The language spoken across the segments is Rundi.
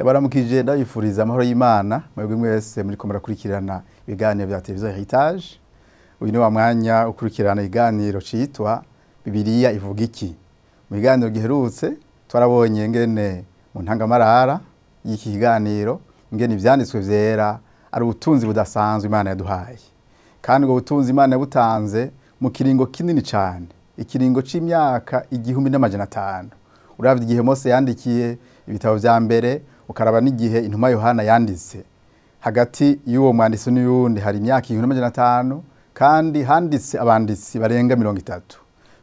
Ndabaramukije ndabifuriza amahoro y'Imana mwebwe mwese muriko murakurikirana ibiganiro vya televiziyo Heritage. Uyu ni wa mwanya ukurikirana ikiganiro citwa Bibiliya ivuga iki. Mu kiganiro giherutse twarabonye ngene mu ntangamarara y'iki kiganiro ngene ivyanditswe vyera ari ubutunzi budasanzwe Imana yaduhaye. Kandi ubwo butunzi Imana yabutanze mu kiringo kinini cane, ikiringo c'imyaka 1500. Uravye igihe Mose yandikiye ibitabo vya mbere ukaraba n'igihe intumwa Yohana yanditse, hagati y'uwo mwanditsi n'uyundi hari imyaka 1500 kandi handitse abanditsi barenga 30.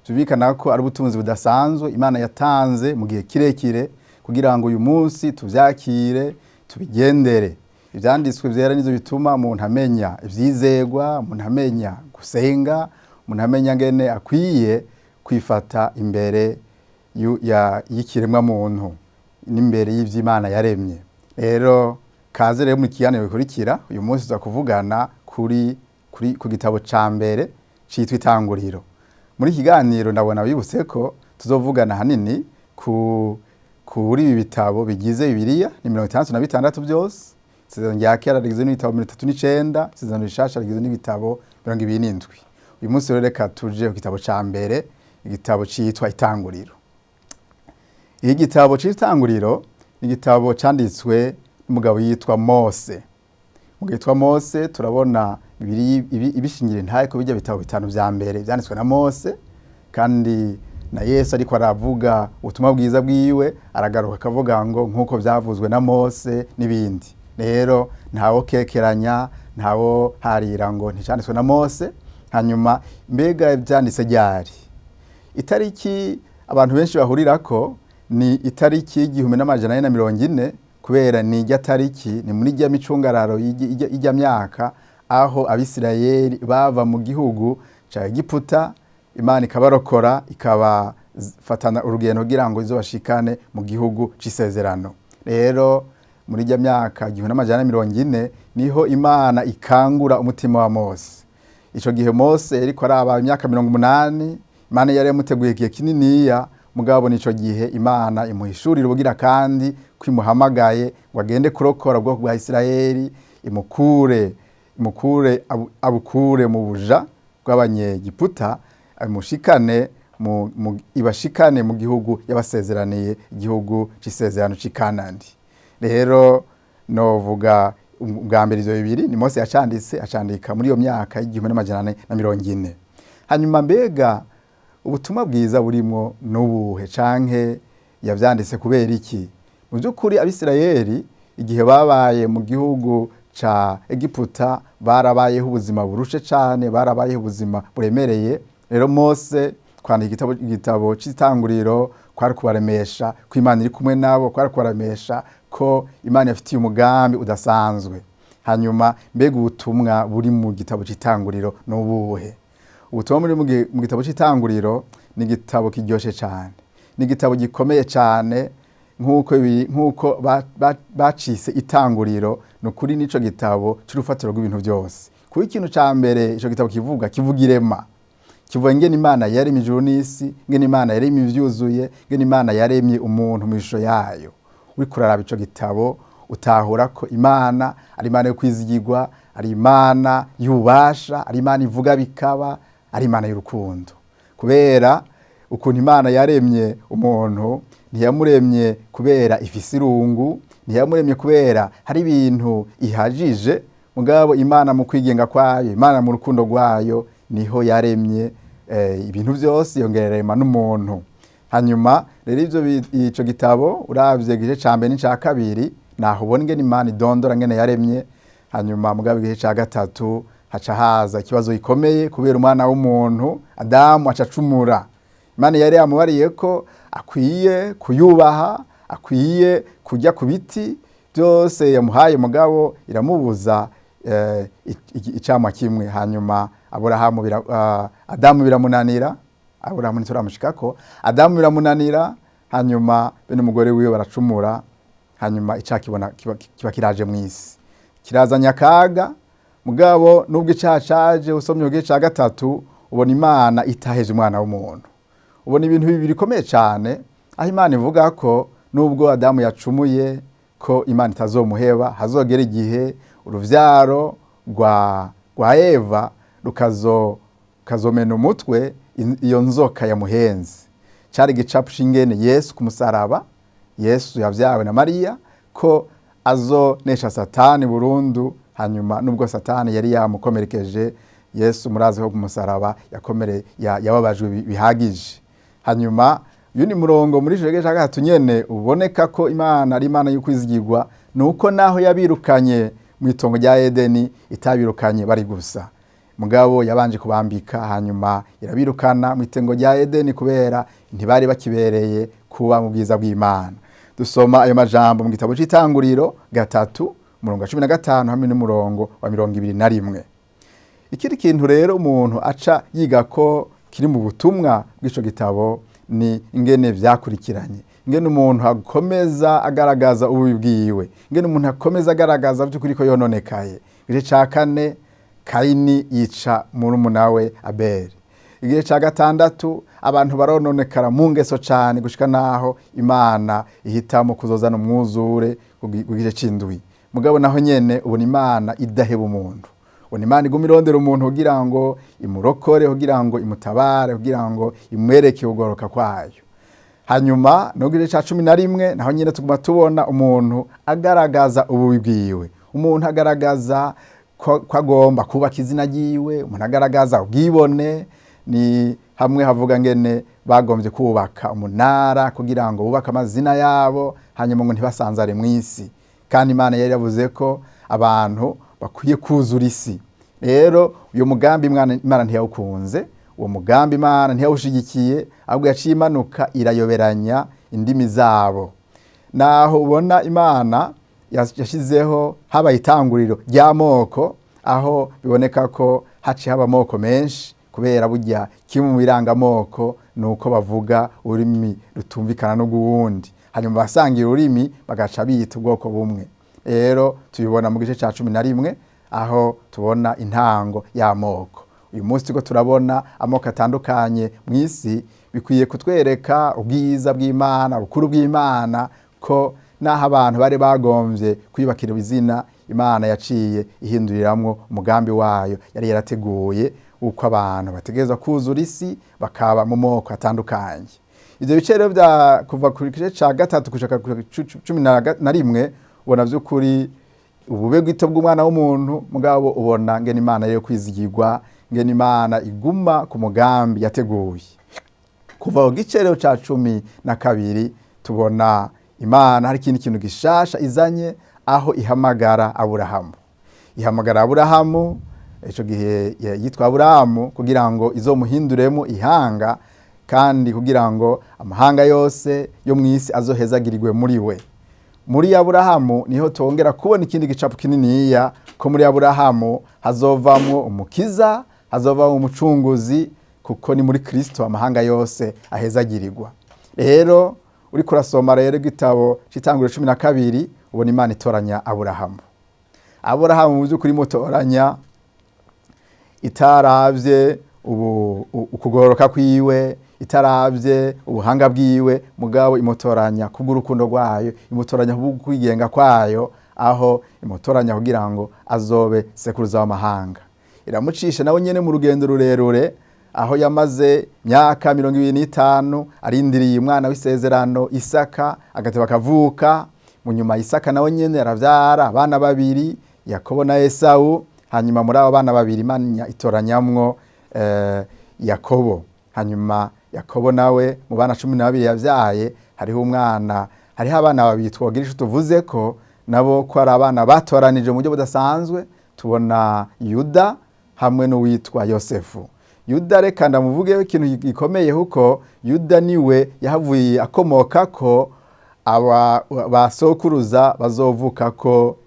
Tubikana ko ari ubutunzi budasanzwe Imana yatanze mu gihe kirekire kugira ngo uyu munsi tuvyakire tubigendere. Ivyanditswe vyera nizo bituma umuntu amenya ivyizegwa, umuntu amenya gusenga, umuntu amenya ngene akwiye kwifata imbere y'ikiremwa muntu n'imbere y'Imana yaremye. Rero kaze rero mu kiganiro bikurikira uyu munsi tuzakuvugana ku gitabo ca mbere citwa Itanguriro. Muri kiganiro ndabona bibutse ko tuzovugana hanini kuri ibi bitabo bigize Bibiliya ni 66 byose. Isezerano rya kera rigizwe n'ibitabo 39, isezerano rishasha rigizwe n'ibitabo 27. Uyu munsi rero reka tuje ku gitabo ca mbere, igitabo citwa Itanguriro. Iki gitabo c'Itanguriro ni igitabo canditswe n'umugabo yitwa Mose. Umugabo yitwa Mose turabona ibishingira intaye ko bijya bitabo bitanu vya mbere vyanditswe na Mose, kandi na Yesu ariko aravuga ubutumwa bwiza bwiwe aragaruka akavuga ngo nkuko vyavuzwe na Mose n'ibindi. Rero ntawo kekeranya, ntawo harira ngo nticanditswe na Mose. Hanyuma mbega vyanditse ryari? Itariki abantu benshi bahurirako ni itariki 1440 kubera ni ijya tariki ni muri ijya micungararo ijya myaka aho Abisirayeli bava mu gihugu ca Egiputa, Imana ikabarokora ikabafatana urugendo kugira ngo izobashikane mu gihugu c'isezerano. Rero muri ijya myaka 1440 niho Imana ikangura umutima wa Mose. Ico gihe Mose yariko araba imyaka 80, Imana yari yamuteguye igihe kininiya, mugabo nico gihe Imana imuhishurira ubugira kandi kwimuhamagaye ngo agende kurokora ubwoko bwa Isirayeli, abukure mu buja bw'abanyegiputa, ibashikane mu gihugu yabasezeraniye, igihugu c'isezerano c'i Kanani. Rero novuga ubwa mbere izo bibiri ni Mose acandika muri iyo myaka 1440. Hanyuma mbega ubutumwa bwiza burimo n'ubuhe canke yavyanditse kubera iki? Mu by'ukuri Abisirayeli igihe babaye mu gihugu ca Egiputa barabayeho ubuzima burushe cane, barabayeho ubuzima buremereye. Rero Mose kwandika igitabo c'Itanguriro kwari kubaremesha ko Imana iri kumwe nabo, kwari kubaremesha ko Imana yafitiye umugambi udasanzwe. Hanyuma mbega ubutumwa buri mu gitabo c'Itanguriro n'ubuhe? Ubutumwa muri mu gitabo c'Itanguriro ni igitabo kiryoshe cane, ni igitabo gikomeye cane, nkuko bacise Itanguriro nukuri nico gitabo c'urufatiro rw'ibintu byose. Kuko ikintu ca mbere ico gitabo kivuga irema, kivuga ngene Imana yaremye ijuru n'isi, ngene Imana yaremye ivyuzuye, ngene Imana yaremye umuntu mu ishusho yayo. Uriko uraraba ico gitabo utahura ko Imana ari Imana yo kwizigirwa, ari Imana y'ububasha, ari Imana ivuga bikaba, ari Imana y'urukundo. Kubera ukuntu Imana yaremye umuntu, ntiyamuremye kubera ifise irungu, ntiyamuremye kubera hari ibintu ihajije, mugabo Imana mu kwigenga kwayo, Imana mu rukundo rwayo niho yaremye ibintu byose, yongererema n'umuntu. Hanyuma rero ico gitabo uravye igice ca mbere n'ica kabiri naho ubona ngene Imana idondora ngene yaremye. Hanyuma mugabo igice ca gatatu haca haza ikibazo gikomeye kubera umwana w'umuntu Adamu acacumura. Imana yari yamubariye ko akwiye kuyubaha, akwiye kujya ku biti byose yamuhaye, mugabo iramubuza icamwa kimwe. Hanyuma Adamu biramunanira, Aburahamu ntituramushikako, Adamu biramunanira, hanyuma bene umugore wiwe baracumura, hanyuma icaha kiba kiraje mw'isi, kirazanye akaga. Mugabo nubwo icaha caje, usomye igice ca gatatu ubona Imana itaheje umwana w'umuntu. Ubona ibintu bibiri bikomeye cane, aho Imana ivuga ko nubwo Adamu yacumuye ko Imana itazomuheba, hazogera igihe uruvyaro rwa Eva rukazomena umutwe iyo nzoka yamuhenze. Cari igicapu c'ingene Yesu ku musaraba, Yesu yavyawe na Mariya, ko azonesha Satani burundu. Hanyuma nubwo Satani yari yamukomerekeje, Yesu murazi ko ku musaraba yababajwe bihagije. Hanyuma yundi murongo muri Jege ca gatatu nyene uboneka ko Imana ari Imana y'ukwizigirwa, nuko naho yabirukanye mu itongo rya Edeni itabirukanye bari gusa. Mugabo yabanje kubambika, hanyuma irabirukana mu itongo rya Edeni kubera ntibari bakibereye kuba mu bwiza bw'Imana. Dusoma ayo majambo mu gitabo c'Itanguriro 3:15 hamwe n'umurongo wa 21. Ikindi kintu rero umuntu aca yiga ko kiri mu butumwa bw'ico gitabo ni ingene vyakurikiranye, ingene umuntu akomeza agaragaza ububi bwiwe, ingene umuntu akomeza agaragaza by'ukuri ko yononekaye. Igice ca 4, Kayini yica murumuna we Abeli. Igice ca 6, abantu barononekara mu ngeso cane gushika naho Imana ihitamo kuzozana umwuzure ku gice c'indwi. Mugabo naho nyene ubona Imana idaheba umuntu, ubona Imana iguma irondera umuntu kugira ngo imurokore, kugira ngo imutabare, kugira ngo imwereke ugoroka kwayo. Hanyuma no gice ca 11 naho nyene tuguma tubona umuntu agaragaza ububi bwiwe, umuntu agaragaza ko agomba kubaka izina ryiwe, umuntu agaragaza ubwibone. Ni hamwe havuga ngene bagombye kubaka umunara kugira ngo bubake amazina yabo, hanyuma ngo ntibasanzare mw'isi, kandi Imana yari yavuze ko abantu bakwiye kuzura isi. Rero uyo mugambi Imana ntiyawukunze, uwo mugambi Imana ntiyawushigikiye, ahubwo yaciye imanuka irayoberanya indimi zabo. Naho ubona Imana yashizeho haba itanguriro ry'amoko, aho biboneka ko haciye haba amoko menshi, kubera burya kimwe mu birangamoko nuko bavuga ururimi rutumvikana n'uguwundi, hanyuma basangira ururimi bagaca biyita ubwoko bumwe. Rero tubibona mu gice ca 11 aho tubona intango y'amoko. Uyu munsi tuko turabona amoko atandukanye mw'isi, bikwiye kutwereka ubwiza bw'Imana, ubukuru bw'Imana, ko naho abantu bari bagomvye kwibakira izina, Imana yaciye ihinduriramwo umugambi wayo yari yarateguye uko abantu bategerezwa kuzura isi bakaba mu moko atandukanye. Ivyo bice rero vya kuva ku gice ca 3 gushika ku 11 ubona vy'ukuri ubube bwito bw'umwana w'umuntu, mugabo ubona ngene Imana yo kwizigirwa, ngene Imana iguma ku mugambi yateguye. Kuva ku gice rero ca 12 tubona Imana hari ikintu gishasha izanye, aho ihamagara Aburahamu. Ihamagara Aburahamu, ico gihe yitwa Aburahamu, kugira ngo izomuhinduremo ihanga, kandi kugira ngo amahanga yose yo mw'isi azohezagirirwe muri we. Muri Aburahamu niho tongera kubona ikindi gicapu kininiya, ko muri Aburahamu hazovamwo umukiza, hazovamwo umucunguzi, kuko ni muri Kristo amahanga yose ahezagirirwa. Rero uriko urasoma rero igitabo c'Itanguriro 12 ubona Imana itoranya Aburahamu. Aburahamu mu by'ukuri mutoranya itaravye ukugororoka kwiwe, itaravye ubuhanga bwiwe, mugabo imutoranya kubw'urukundo rwayo, imutoranya kubw'ukwigenga kwayo, aho imutoranya kugira ngo azobe sekuruza w'amahanga. Iramucisha nawe nyene mu rugendo rurerure, aho yamaze myaka 25 arindiriye umwana w'isezerano Isaka, agateba akavuka. Mu nyuma Isaka nawe nyene aravyara abana 2, Yakobo na Esau. Hanyuma muri abo bana 2 Imana itoranyamwo Yakobo. Hanyuma Yakobo nawe mu bana 12 yavyaye hariho abana 2 twogira ico tuvuze ko nabo ko ari abana batoranije mu buryo budasanzwe. Tubona Yuda hamwe n'uwitwa Yosefu. Yuda reka ndamuvugeho ikintu gikomeye, kuko Yuda niwe yahavuye akomoka ko basokuruza bazovuka ko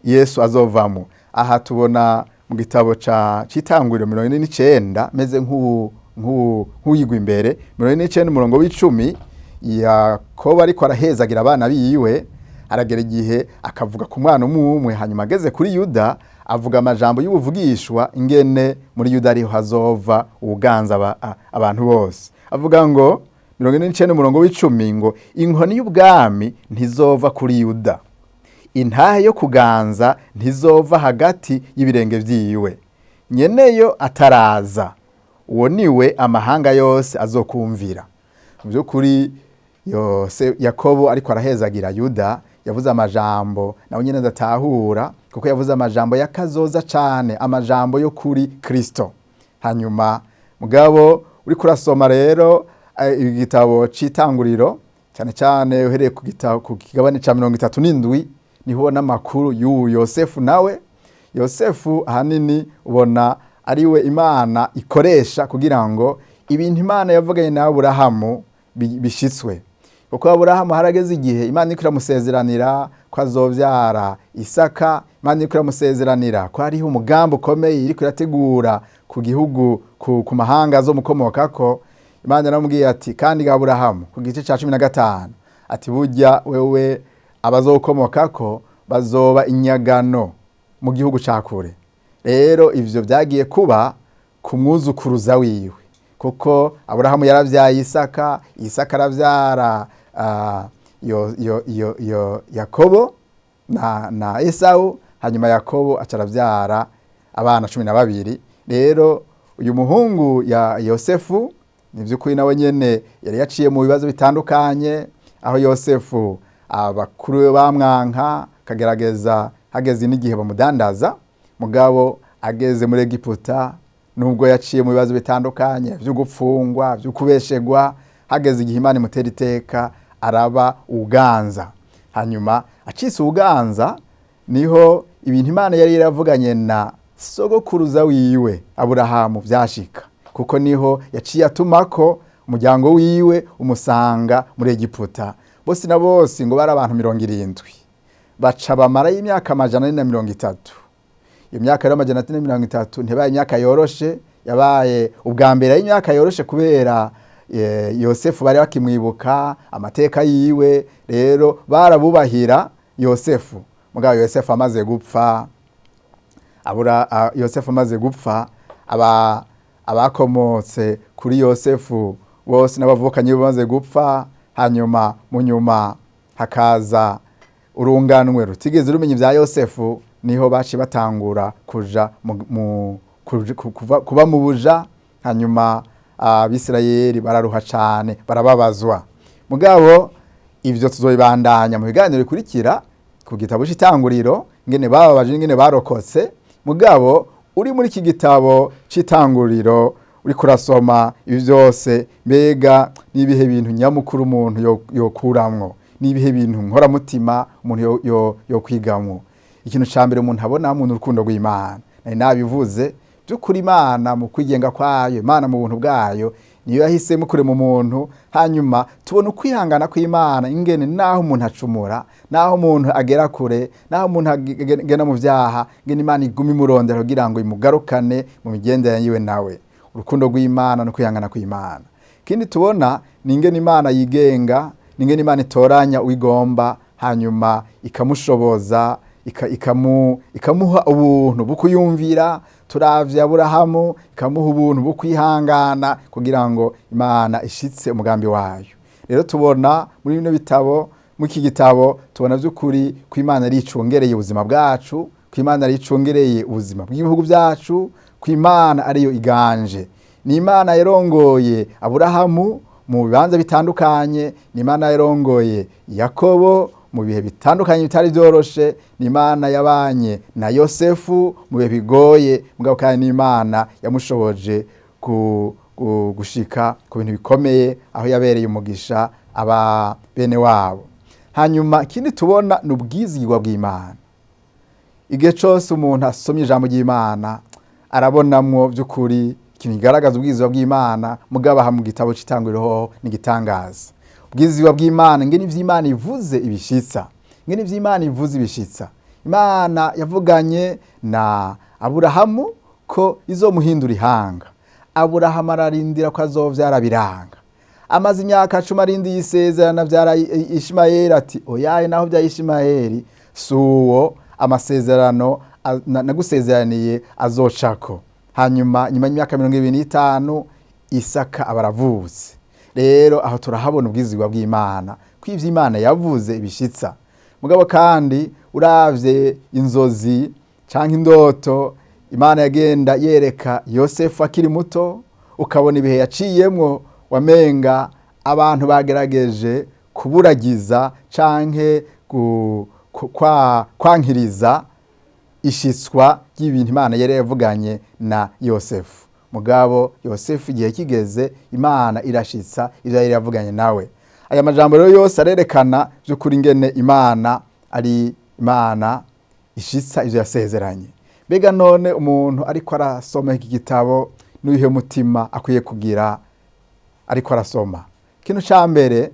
Yesu azovamo. Aha tubona mu gitabo c'Itanguriro 49 meze nk'uyigwa imbere 49 umurongo w'10, Yakobo ariko arahezagira abana biwe, aragera igihe akavuga ku mwana umwe, hanyuma ageze kuri Yuda avuga amajambo y'ubuvugishwa ingene muri Yuda ariho hazova ubuganza abantu bose. Avuga ngo 49 umurongo w'10 ngo inkoni y'ubwami ntizova kuri Yuda, intahe yo kuganza ntizova hagati y'ibirenge vyiwe, nyeneyo ataraza, uwo niwe amahanga yose azokumvira. Mu by'ukuri Yakobo ariko arahezagira Yuda yavuze amajambo nawe nyene adatahura, kuko yavuze amajambo yakazoza cane, amajambo yo kuri Kristo. Hanyuma mugabo uri kurasoma rero igitabo c'Itanguriro cyane cyane uhereye ku kigabane ca 37 niho ubona amakuru y'uwo Yosefu. Nawe Yosefu ahanini ubona ariwe Imana ikoresha kugira ngo ibintu Imana yavuganye na Aburahamu bishitswe, kuko Aburahamu harageze igihe Imana ikira musezeranira ko azovyara Isaka, Imana ikira musezeranira ko hariho umugambi ukomeye iri kurategura ku gihugu ku mahanga azomukomokako. Imana yaramubwiye ati kandi Aburahamu ku gice ca 15 ati burya wewe abazokomokako bazoba inyagano mu gihugu ca kure. Rero ivyo vyagiye kuba ku mwuzukuruza wiwe, kuko Aburahamu yaravyaye Isaka, Isaka aravyara Yakobo na Esau, hanyuma Yakobo acaravyara abana 12. Rero uyu muhungu ya Yosefu nivyukuri nawe nyene yari yaciye mu bibazo bitandukanye, aho Yosefu abakuru bamwanka kagerageza hageze n'igihe bamudandaza. Mugabo ageze muri Egiputa nubwo yaciye mu bibazo bitandukanye byo gupfungwa, byo kubeshegwa, hageze igihe Imana imutera iteka araba uganza. Hanyuma acise uganza niho ibintu Imana yari yaravuganye na sogokuruza wiwe Aburahamu vyashika, kuko niho yaciye atumako umuryango wiwe umusanga muri Egiputa. Bose na bose ngo bari abantu 70, baca bamara y'imyaka 430. Iyo myaka rero 430 ntibaye imyaka yoroshe, yabaye ubwa mbere y'imyaka yoroshe kubera Yosefu bari bakimwibuka amateka yiwe. Rero barabubahira Yosefu. Mugabo Yosefu amaze gupfa, Yosefu amaze gupfa, abakomotse kuri Yosefu bose n'abavukanye bamaze gupfa. Hanyuma mu nyuma hakaza urunganwe rutigeze rumenya ibya Yosefu, niho baci batangura kuja kuba mu buja. Hanyuma Abisirayeli bararuha cane, barababazwa. Mugabo ivyo tuzobandanya mu biganiro bikurikira ku gitabo c'Itanguriro, ngene bababaje ngene barokotse. Mugabo uri muri iki gitabo c'Itanguriro uri kurasoma ibi vyose, mbega nibihe bintu nyamukuru umuntu yokuramwo, nibihe bintu nkora mutima umuntu yo kwigamwo. Ikintu ca mbere umuntu abona mu rukundo rw'Imana, nari nabivuze by'ukuri Imana mu kwigenga kwayo, Imana mu buntu bwayo niyo yahisemo kure mu muntu. Hanyuma tubona ukwihangana kw'Imana ingene naho umuntu acumura, naho umuntu agera kure, naho umuntu agenda mu vyaha, ngene Imana iguma imurondera kugira ngo imugarukane mu migendere yiwe nawe. Urukundo rw'Imana no kwihangana kw'Imana. Kindi tubona ni ingene Imana yigenga, ni ingene Imana itoranya uwigomba, hanyuma ikamushoboza, ikamuha ubuntu bukuyumvira. Turavye Aburahamu, ikamuha ubuntu bukwihangana kugira ngo Imana ishitse umugambi wayo. Rero tubona muri bino bitabo, mu iki gitabo tubona vy'ukuri ko Imana ari icungereye ubuzima bwacu, ko Imana ari icungereye ubuzima bw'ibihugu byacu, ko Imana ariyo iganje. Ni Imana yarongoye Aburahamu mu bibanza bitandukanye, ni Imana yarongoye Yakobo mu bihe bitandukanye bitari byoroshe, ni Imana yabanye na Yosefu mu bihe bigoye. Mugabo kandi ni Imana yamushoboje gushika ku bintu bikomeye, aho yabereye umugisha aba bene wabo. Hanyuma ikindi tubona ni ubwizigwa bw'Imana. Igihe cose umuntu asomye ijambo ry'Imana arabonamwo vy'ukuri ikintu kigaragaza ubwizigwa bw'Imana. Mugabo aha mu gitabo c'Itanguriro ni gitangaza ubwizigwa bw'Imana, ngene ivy'Imana ivuze ibishitsa, ngene ivy'Imana ivuze ibishitsa. Imana yavuganye na Aburahamu ko izomuhindura ihanga. Aburahamu ararindira ko azovyara biranga. Amaze imyaka 10 arindi yisezerana vyara Ishimayeli, ati oyaye naho vya Ishimayeli suwo amasezerano nagusezeraniye azocako. Hanyuma nyuma y'imyaka 25 Isaka abaravutse. rero aho turahabona ubwizigwa bw'Imana ko ivyo Imana yavuze bishitsa. Mugabo kandi uravye inzozi canke indoto Imana yagenda yereka Yosefu akiri muto, ukabona ibihe yaciyemwo wamenga abantu bagerageje kuburagiza canke kwankiriza ishitswa ry'ibintu Imana yari yavuganye na Yosefu. Mugabo Yosefu igihe kigeze Imana irashitsa ivyo yari yavuganye nawe. Aya majambo rero yose arerekana vy'ukuri ingene Imana ari Imana ishitsa ivyo yasezeranye. Mbega none umuntu ariko arasoma iki gitabo n'uyihe mutima akwiye kugira ariko arasoma? Ikintu ca mbere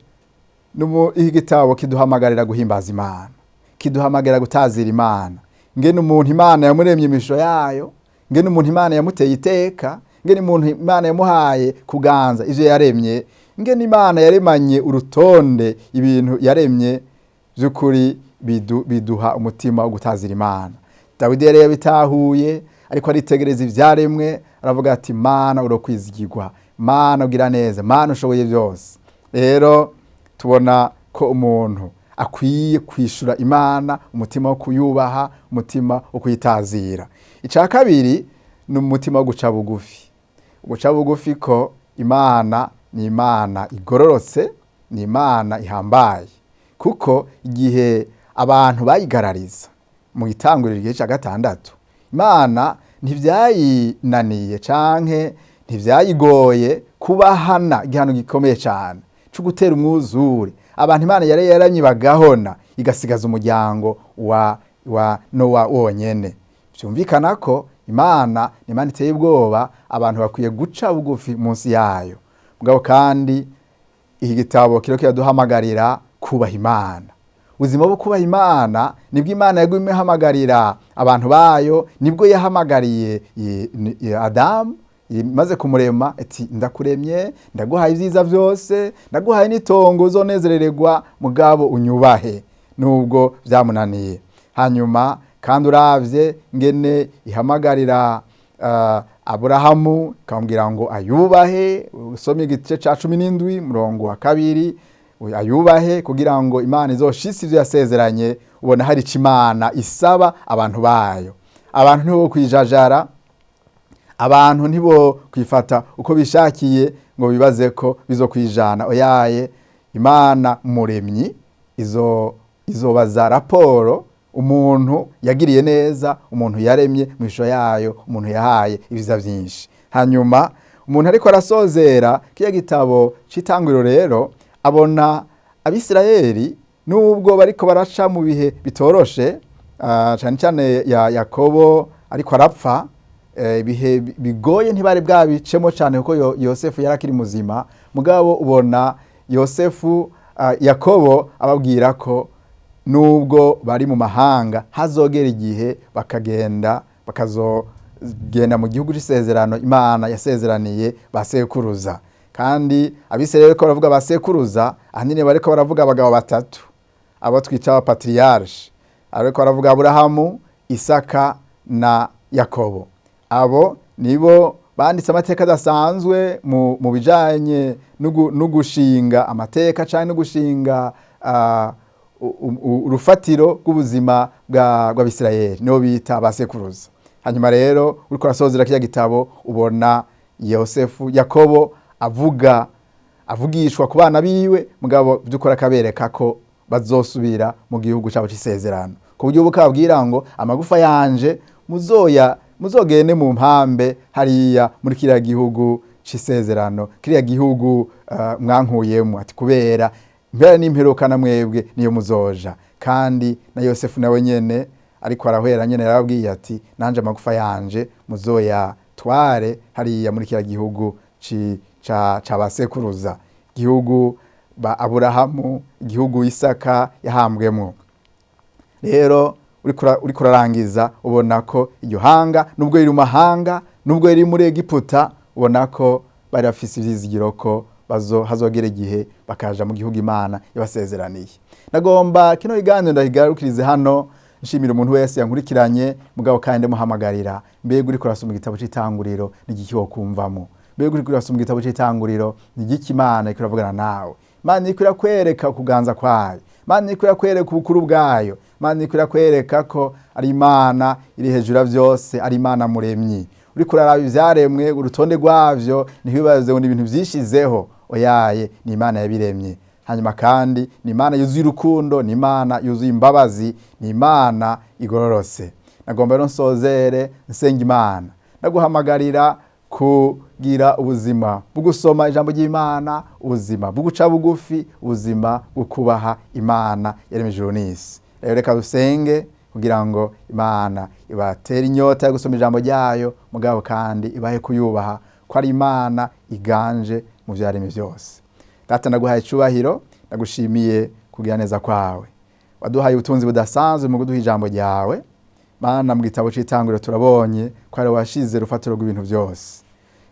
iki gitabo kiduhamagarira guhimbaza Imana, kiduhamagarira gutazira Imana, ngene umuntu Imana yamuremye imisho yayo, ngene umuntu Imana yamuteye iteka, ngene umuntu Imana yamuhaye kuganza ivyo yaremye, ngene Imana yaremanye urutonde ibintu yaremye vy'ukuri biduha umutima wo gutazira Imana. Dawidi yari yabitahuye ariko aritegereza ivyaremwe, aravuga ati Mana urokwizigirwa, Mana ugira neza, Mana ushoboye byose. Rero tubona ko umuntu akwiye kwishura Imana umutima wo kuyubaha, umutima wo kuyitazira. Ica kabiri ni umutima wo guca bugufi. Guca bugufi ko Imana ni Imana igororotse, ni Imana ihambaye. Kuko igihe abantu bayigarariza mu itanguriro igihe ca gatandatu, Imana ntivyayinaniye canke ntivyayigoye kubahana igihano gikomeye cane co gutera umwuzure. Abantu Imana yari yaramye bagahona, igasigaza umuryango wa Nowa wonyene. Vyumvikana ko Imana ni Imana iteye ubwoba, abantu bakwiye guca bugufi munsi yayo. Mugabo kandi iki gitabo kiriko kiraduhamagarira kubaha Imana. Ubuzima bwo kubaha Imana nibwo Imana yagumye ihamagarira abantu bayo, nibwo yahamagariye Adamu maze kumurema ati ndakuremye, ndaguhaye ivyiza vyose, ndaguhaye n'itongo uzonezerererwa, mugabo unyubahe. Nubwo vyamunaniye. Hanyuma kandi uravye ngene ihamagarira Aburahamu ikambwira ngo ayubahe, usomye igice ca 17 murongo wa 2, ayubahe kugira ngo Imana izoshitse ivyo yasezeranye. Ubona hari Imana isaba abantu bayo. Abantu ntibo kwijajara, abantu ntibo kwifata uko bishakiye ngo bibaze ko bizokwijana. Oyaye, Imana muremyi izobaza raporo umuntu yagiriye neza, umuntu yaremye mu ishusho yayo, umuntu yahaye ibiza vyinshi. Hanyuma umuntu ariko arasozera kiya gitabo c'itanguriro rero abona Abisirayeli nubwo bariko baraca mu bihe bitoroshe, cyane cyane ya Yakobo ariko arapfa, ibihe bigoye ntibari bwabicemo cyane kuko Yosefu yarakiri muzima. Mugabo ubona Yosefu Yakobo ababwira ko nubwo bari mu mahanga hazogera igihe bakazogenda mu gihugu c'isezerano Imana yasezeraniye basekuruza. Kandi Abisirayeli ko baravuga basekuruza, ahanini bariko baravuga abagabo batatu abo twica abapatriarche, ariko baravuga Aburahamu, Isaka na Yakobo. Abo nibo banditse amateka adasanzwe mu bijanye no gushinga amateka canke no gushinga urufatiro rw'ubuzima bw'Abisirayeli, nibo bita abasekuruza. Hanyuma rero uriko urasozera kiya gitabo ubona Yosefu Yakobo avugishwa ku bana biwe, mugabo byukora kabereka ko bazosubira mu gihugu cyabo c'isezerano, ku buryo bukabwira ngo amagufa yanje muzogende mu mpambe hariya muri kiriya gihugu c'isezerano, kiriya gihugu mwankuyemo, ati kubera mbere n'imperuka na mwebwe niyo muzoja. Kandi na Yosefu nawe nyene ariko arahwera nyene yarabwiye ati nanje amagufa yanje muzoyatware hariya muri kiriya gihugu c'abasekuruza, igihugu ba Aburahamu, igihugu Isaka yahambwemo. Rero uriko urarangiza ubona ko iryo hanga nubwo riri mu mahanga, nubwo riri muri Egiputa, ubona ko bari bafise ivyizigiro ko hazogera igihe bakaja mu gihugu Imana yabasezeraniye. Nagomba kino kiganiro ndahigarukirize hano, nshimira umuntu wese yankurikiranye, mugabo kandi muhamagarira mbega uriko urasoma igitabo c'itanguriro n'igiki wo kumvamo. mbega uriko urasoma igitabo c'itanguriro ni igiki Imana iriko iravugana nawe? Imana iriko irakwereka ukuganza kwayo, Imana iriko irakwereka ubukuru bwayo, Imana iriko irakwereka ko ari Imana iri hejuru ya vyose, ari Imana muremyi. Uriko uraraba ivyaremwe urutonde rwavyo ntibibaze ngo ni ibintu vyishizeho, oyaye ni Imana yabiremye. Hanyuma kandi ni Imana yuzuye urukundo, ni Imana yuzuye imbabazi, ni Imana igororotse. Nagomba rero nsozere nsenga Imana, ndaguhamagarira kugira ubuzima bwo gusoma ijambo ry'Imana, ubuzima bwo guca bugufi, ubuzima bwo kubaha Imana yaremye ijuru n'isi. Rero reka dusenge kugira ngo Imana ibatere inyota yo gusoma ijambo ryayo, mugabo kandi ibahe kuyubaha ko ari Imana iganje mu vyaremye vyose. Data, ndaguhaye icubahiro, ndagushimiye kugira neza kwawe. Waduhaye ubutunzi budasanzwe mu kuduha ijambo ryawe. Mana, mu gitabo c'itanguriro turabonye ko ari washize rufatiro rw'ibintu vyose.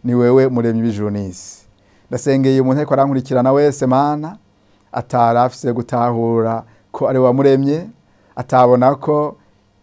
Ni wewe muremyi w'ijuru n'isi. Ndasengeye umuntu ariko arankurikirana wese Mana, atarafise gutahura ko ari wamuremye, atabona ko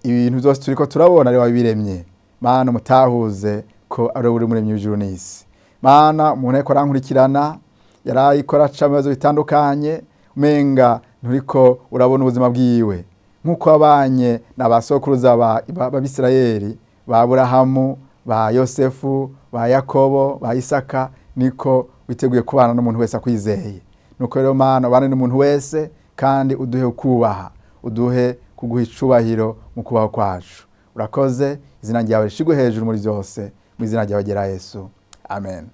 ibintu byose turiko turabona ari wabiremye. Mana, mutahuze ko ari uri muremyi w'ijuru n'isi. Mana, umuntu ariko arankurikirana yarayikora aca mu bibazo bitandukanye, umenga nturiko urabona ubuzima bwiwe nk'uko wabanye n'abasokuruza b'Abisirayeli, ba Aburahamu, ba Yosefu, ba Yakobo, ba Isaka, niko witeguye kubana n'umuntu wese akwizeye. Nuko rero Mana, ubane n'umuntu wese kandi uduhe kubaha, uduhe kuguha icubahiro mu kubaho kwacu. Urakoze, izina ryawe rishigwe hejuru muri byose, mu izina ryawe ryera Yesu. Amen.